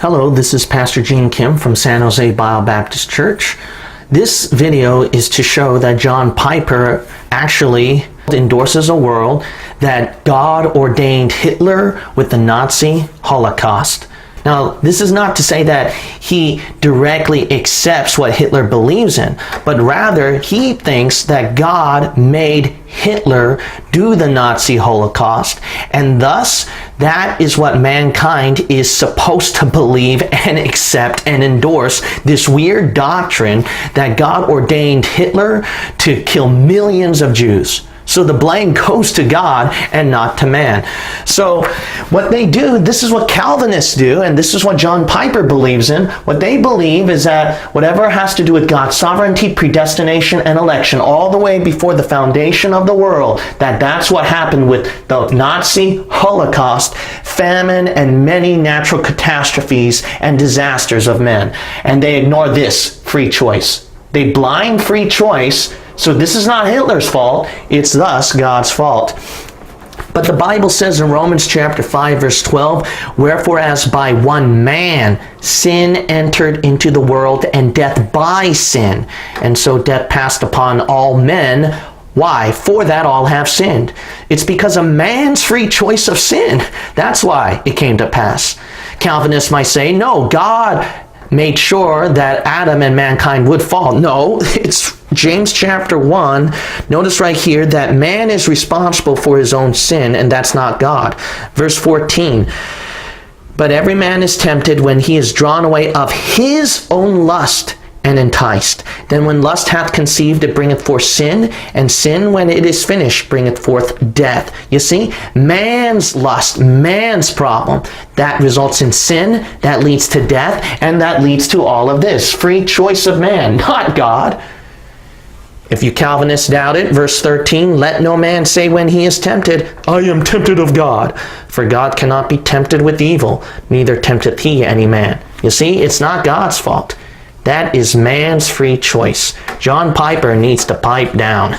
Hello, this is Pastor Gene Kim from San Jose Bible Baptist Church. This video is to show that John Piper actually endorses a world that God ordained Hitler with the Nazi Holocaust. Now, this is not to say that he directly accepts what Hitler believes in, but rather he thinks that God made Hitler do the Nazi Holocaust, and thus that is what mankind is supposed to believe and accept and endorse, this weird doctrine that God ordained Hitler to kill millions of Jews. So the blame goes to God and not to man. So what they do, this is what Calvinists do, and this is what John Piper believes in. What they believe is that whatever has to do with God's sovereignty, predestination, and election, all the way before the foundation of the world, that's what happened with the Nazi Holocaust, famine, and many natural catastrophes and disasters of men. And they ignore this free choice. They blind free choice. So this is not Hitler's fault, it's thus God's fault. But the Bible says in Romans chapter 5 verse 12, "Wherefore as by one man sin entered into the world, and death by sin, and so death passed upon all men." Why? For that all have sinned. It's because of man's free choice of sin. That's why it came to pass. Calvinists might say, no, God made sure that Adam and mankind would fall. No, it's James chapter 1. Notice right here that man is responsible for his own sin, and that's not God. Verse 14. "But every man is tempted when he is drawn away of his own lust and enticed. Then when lust hath conceived, it bringeth forth sin, and sin, when it is finished, bringeth forth death." You see, man's lust, man's problem, that results in sin, that leads to death, and that leads to all of this. Free choice of man, not God. If you Calvinists doubt it, verse 13, "Let no man say when he is tempted, I am tempted of God. For God cannot be tempted with evil, neither tempteth he any man." You see, it's not God's fault. That is man's free choice. John Piper needs to pipe down.